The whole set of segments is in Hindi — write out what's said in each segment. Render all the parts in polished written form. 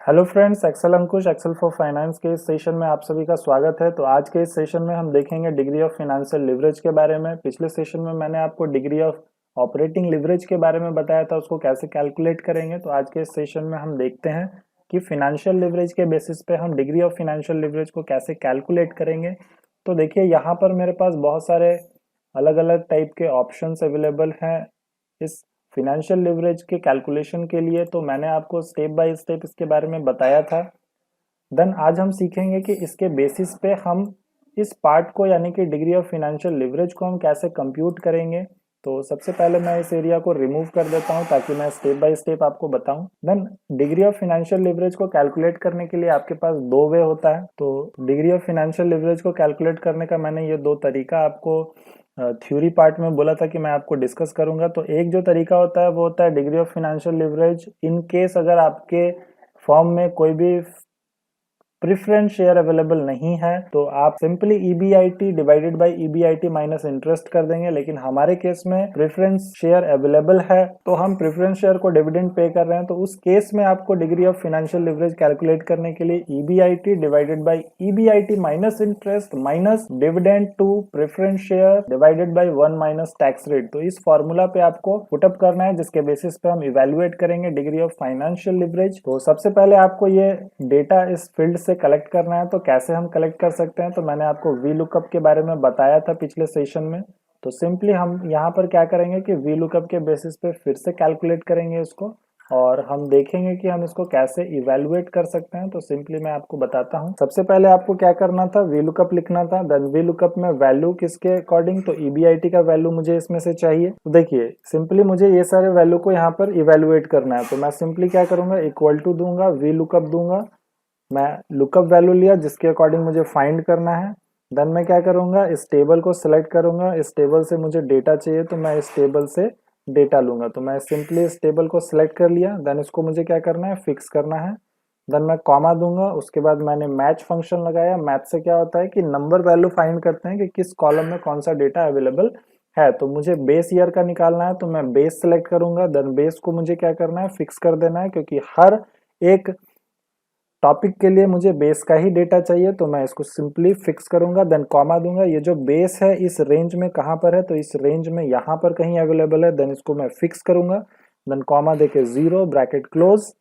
Hello friends, Excel Ankush Excel for finance के इस सेशन में आप सभी का स्वागत है। तो आज के इस सेशन में हम देखेंगे डिग्री ऑफ फाइनेंशियल लिवरेज के बारे में। पिछले सेशन में मैंने आपको डिग्री ऑफ ऑपरेटिंग लिवरेज के बारे में बताया था, उसको कैसे कैलकुलेट करेंगे। तो आज के इस सेशन में हम देखते हैं कि फाइनेंशियल लिवरेज के बेसिस पे हम डिग्री ऑफ फाइनेंशियल लिवरेज को कैसे कैलकुलेट करेंगे। तो देखिए, यहाँ पर मेरे पास बहुत सारे अलग अलग टाइप के ऑप्शंस अवेलेबल हैं इस फिनेंशियल लिवरेज के कैलकुलेशन के लिए। तो मैंने आपको स्टेप बाय स्टेप इसके बारे में बताया था। देन आज हम सीखेंगे कि इसके बेसिस पे हम इस पार्ट को यानी कि डिग्री ऑफ फिनेंशियल लिवरेज को हम कैसे कंप्यूट करेंगे। तो सबसे पहले मैं इस एरिया को रिमूव कर देता हूं ताकि मैं स्टेप बाय स्टेप आपको बताऊं। Then degree of financial leverage को कैलकुलेट करने के लिए आपके पास दो वे होता है। तो डिग्री ऑफ फिनेंशियल लिवरेज को कैलकुलेट करने का मैंने ये दो तरीका आपको थ्योरी पार्ट में बोला था कि मैं आपको डिस्कस करूंगा। तो एक जो तरीका होता है वो होता है degree of financial leverage in case अगर आपके फॉर्म में कोई भी प्रेफरेंस शेयर अवेलेबल नहीं है तो आप simply EBIT divided by EBIT minus interest कर देंगे। लेकिन हमारे केस में प्रेफरेंस शेयर अवेलेबल है तो हम प्रेफरेंस शेयर को डिविडेंड पे कर रहे हैं। तो उस केस में आपको degree of financial leverage calculate करने के लिए EBIT divided by EBIT minus interest minus dividend to preference share divided by 1 minus tax rate. तो इस फॉर्मूला पे आपको पुटअप करना है जिसके बेसिस पे हम इवेल्युएट करेंगे डिग्री ऑफ फाइनेंशियल लिवरेज। तो सबसे पहले आपको ये डेटा इस फील्ड से कलेक्ट करना है। तो कैसे हम कलेक्ट कर सकते हैं, तो मैंने आपको वी लुकअप के बारे में बताया था पिछले सेशन में। तो सिंपली हम यहाँ पर क्या करेंगे कि वी लुकअप के बेसिस पे फिर से कैलकुलेट करेंगे इसको और हम देखेंगे कि हम इसको कैसे इवेल्युएट कर सकते हैं। तो सिंपली मैं आपको बताता हूँ। सबसे पहले आपको क्या करना था, वी लुकअप लिखना था। देन वी लुकअप में वैल्यू किसके अकॉर्डिंग, तो ईबीआईटी का वैल्यू मुझे इसमें से चाहिए। तो देखिए, सिंपली मुझे ये सारे वैल्यू को यहाँ पर इवेल्युएट करना है। तो मैं सिंपली क्या करूंगा, इक्वल टू दूंगा, वी लुकअप दूंगा। मैं लुकअप वैल्यू लिया जिसके अकॉर्डिंग मुझे फाइंड करना है। देन मैं क्या करूंगा, इस टेबल को सिलेक्ट करूंगा। इस टेबल से मुझे डेटा चाहिए तो मैं इस टेबल से डेटा लूंगा। तो मैं सिंपली इस टेबल को सिलेक्ट कर लिया। देन इसको मुझे क्या करना है, फिक्स करना है। देन मैं कॉमा दूंगा। उसके बाद मैंने मैच फंक्शन लगाया। मैच से क्या होता है कि नंबर वैल्यू फाइंड करते हैं कि किस कॉलम में कौन सा डेटा अवेलेबल है। तो मुझे बेस ईयर का निकालना है तो मैं बेस सिलेक्ट करूंगा। देन बेस को मुझे क्या करना है, फिक्स कर देना है, क्योंकि हर एक टॉपिक के लिए मुझे बेस का ही डेटा चाहिए। तो मैं इसको सिंपली फिक्स करूंगा। देन कॉमा दूंगा। ये जो बेस है इस रेंज में कहां पर है, तो इस रेंज में यहां पर कहीं अवेलेबल है। देन इसको मैं फिक्स करूंगा। देन कॉमा देके 0 ब्रैकेट क्लोज।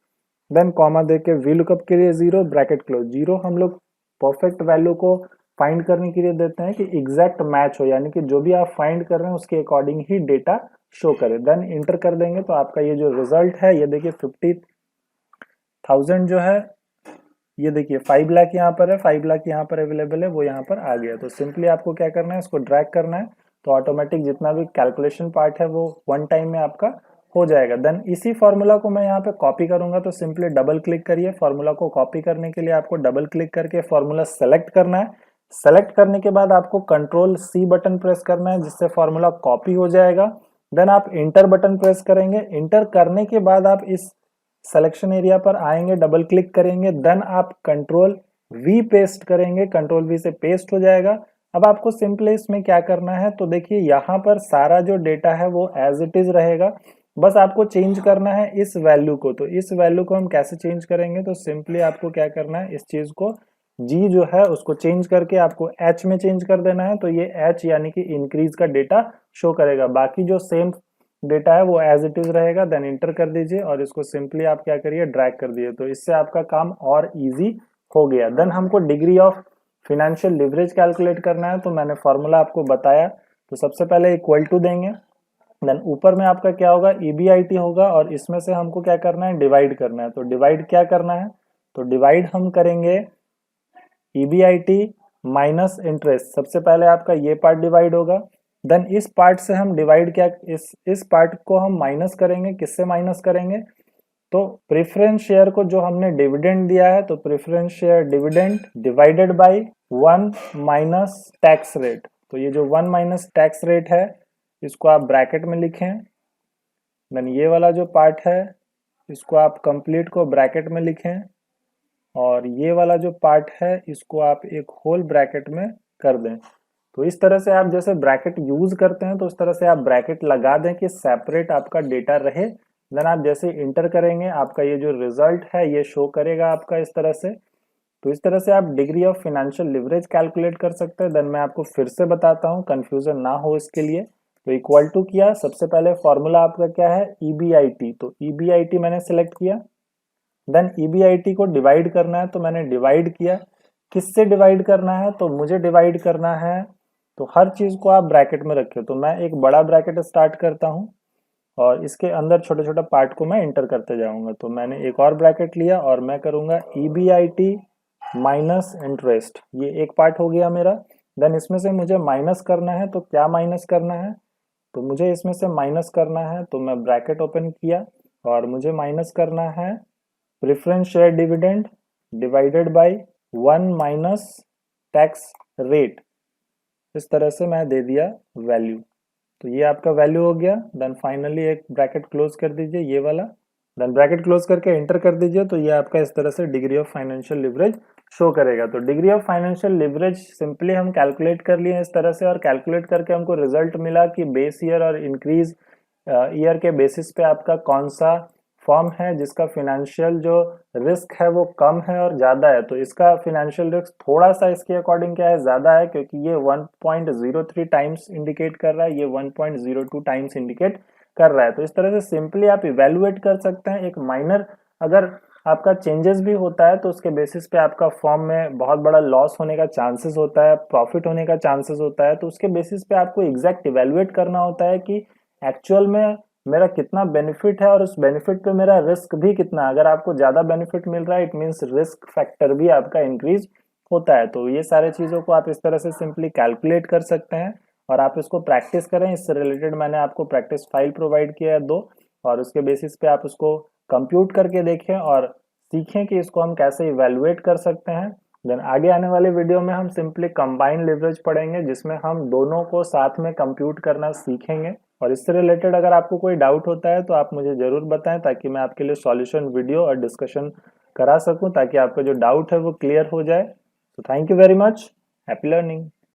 देन कॉमा देके वी लुकअप के लिए 0 ब्रैकेट क्लोज। 0 हम लोग परफेक्ट वैल्यू को फाइंड करने के लिए देते हैं कि एग्जैक्ट मैच हो, यानी कि जो भी आप फाइंड कर रहे हैं उसके अकॉर्डिंग ही डेटा शो करे। देन इंटर कर देंगे तो आपका ये जो रिजल्ट है, ये देखिए 50,000 जो है, ये देखिए 5 लाख यहाँ पर है, 5 लाख यहाँ पर अवेलेबल है, वो यहाँ पर आ गया। तो सिंपली आपको क्या करना है, इसको ड्रैग करना है। तो ऑटोमेटिक जितना भी कैलकुलेशन पार्ट है वो वन टाइम में आपका हो जाएगा। देन इसी फॉर्मूला को मैं यहाँ पे कॉपी करूंगा। तो सिंपली डबल क्लिक करिए। फॉर्मूला को कॉपी करने के लिए आपको डबल क्लिक करके फॉर्मूला सेलेक्ट करना है। सेलेक्ट करने के बाद आपको कंट्रोल सी बटन प्रेस करना है जिससे फॉर्मूला कॉपी हो जाएगा। देन आप इंटर बटन प्रेस करेंगे। इंटर करने के बाद आप इस सिलेक्शन एरिया पर आएंगे, डबल क्लिक करेंगे। देन आप कंट्रोल वी पेस्ट करेंगे, कंट्रोल वी से पेस्ट हो जाएगा। अब आपको सिंपली इसमें क्या करना है, तो देखिए यहाँ पर सारा जो डेटा है वो एज इट इज रहेगा। बस आपको चेंज करना है इस वैल्यू को। तो इस वैल्यू को हम कैसे चेंज करेंगे, तो सिंपली आपको क्या करना है, इस चीज को जी जो है उसको चेंज करके आपको एच में चेंज कर देना है। तो ये एच यानी कि इंक्रीज का डेटा शो करेगा। बाकी जो सेम डेटा है वो एज इट इज रहेगा। देन इंटर कर दीजिए और इसको सिंपली आप क्या करिए, ड्रैग कर दिए। तो इससे आपका काम और इजी हो गया। देन हमको degree of financial leverage calculate करना है। तो मैंने फॉर्मूला आपको बताया। तो सबसे पहले इक्वल टू देंगे। देन ऊपर में आपका क्या होगा, ईबीआईटी होगा और इसमें से हमको क्या करना है, डिवाइड करना है। तो डिवाइड क्या करना है, तो डिवाइड हम करेंगे ईबीआईटी माइनस इंटरेस्ट। सबसे पहले आपका ये पार्ट डिवाइड होगा। देन इस पार्ट से हम डिवाइड क्या, इस पार्ट को हम माइनस करेंगे। किससे माइनस करेंगे, तो प्रेफरेंस शेयर को जो हमने डिविडेंड दिया है, तो preference share dividend divided by 1 minus tax rate. तो ये जो 1 माइनस टैक्स रेट है इसको आप ब्रैकेट में लिखें। देन ये वाला जो पार्ट है इसको आप कंप्लीट को ब्रैकेट में लिखें और ये वाला जो पार्ट है इसको आप एक होल ब्रैकेट में कर दें। तो इस तरह से आप जैसे ब्रैकेट यूज करते हैं तो उस तरह से आप ब्रैकेट लगा दें कि सेपरेट आपका डेटा रहे। देन आप जैसे इंटर करेंगे आपका ये जो रिजल्ट है ये शो करेगा आपका इस तरह से। तो इस तरह से आप degree of financial leverage calculate कर सकते हैं। देन मैं आपको फिर से बताता हूँ, कंफ्यूजन ना हो इसके लिए। तो इक्वल टू किया, सबसे पहले फॉर्मूला आपका क्या है, ईबीआईटी। तो ईबीआईटी मैंने सिलेक्ट किया। देन ईबीआईटी को डिवाइड करना है, तो मैंने डिवाइड किया। किससे डिवाइड करना है, तो मुझे डिवाइड करना है, तो हर चीज को आप ब्रैकेट में रखिए। तो मैं एक बड़ा ब्रैकेट स्टार्ट करता हूँ और इसके अंदर छोटे छोटे पार्ट को मैं इंटर करते जाऊंगा। तो मैंने एक और ब्रैकेट लिया और मैं करूंगा ईबीआईटी माइनस इंटरेस्ट, ये एक पार्ट हो गया मेरा। देन इसमें से मुझे माइनस करना है, तो क्या माइनस करना है, तो मुझे इसमें से माइनस करना है, तो मैं ब्रैकेट ओपन किया और मुझे माइनस करना है preference share dividend divided by 1 minus tax rate. इस तरह से मैं दे दिया वैल्यू। तो ये आपका वैल्यू हो गया। देन फाइनली एक ब्रैकेट क्लोज कर दीजिए, ये वाला। देन ब्रैकेट क्लोज करके एंटर कर दीजिए। तो ये आपका इस तरह से degree of financial leverage show करेगा। तो degree of financial leverage simply हम कैलकुलेट कर लिए इस तरह से, और कैलकुलेट करके हमको रिजल्ट मिला कि बेस ईयर और इंक्रीज ईयर के बेसिस पे आपका कौन सा फॉर्म है जिसका फिनेंशियल जो रिस्क है वो कम है और ज्यादा है। तो इसका फिनेंशियल रिस्क थोड़ा सा इसके अकॉर्डिंग क्या है, ज्यादा है, क्योंकि ये 1.03 टाइम्स इंडिकेट कर रहा है, ये 1.02 टाइम्स इंडिकेट कर रहा है। तो इस तरह से सिंपली आप इवेलुएट कर सकते हैं। एक माइनर अगर आपका चेंजेस भी होता है तो उसके बेसिस पे आपका फॉर्म में बहुत बड़ा लॉस होने का चांसेस होता है, प्रॉफिट होने का चांसेस होता है। तो उसके बेसिस पे आपको एग्जैक्ट इवेलुएट करना होता है कि एक्चुअल में मेरा कितना बेनिफिट है और उस बेनिफिट पे मेरा रिस्क भी कितना है। अगर आपको ज्यादा बेनिफिट मिल रहा है, इट मींस रिस्क फैक्टर भी आपका इंक्रीज होता है। तो ये सारे चीजों को आप इस तरह से सिंपली कैलकुलेट कर सकते हैं और आप इसको प्रैक्टिस करें। इससे रिलेटेड मैंने आपको प्रैक्टिस फाइल प्रोवाइड किया है 2, और उसके बेसिस पे आप उसको कंप्यूट करके देखें और सीखें कि इसको हम कैसे इवेलुएट कर सकते हैं। देन आगे आने वाले वीडियो में हम सिंपली कंबाइन लिवरेज पढ़ेंगे, जिसमें हम दोनों को साथ में कंप्यूट करना सीखेंगे। और इससे रिलेटेड अगर आपको कोई डाउट होता है तो आप मुझे जरूर बताएं, ताकि मैं आपके लिए सॉल्यूशन वीडियो और डिस्कशन करा सकूं, ताकि आपका जो डाउट है वो क्लियर हो जाए। तो thank you very much, happy learning.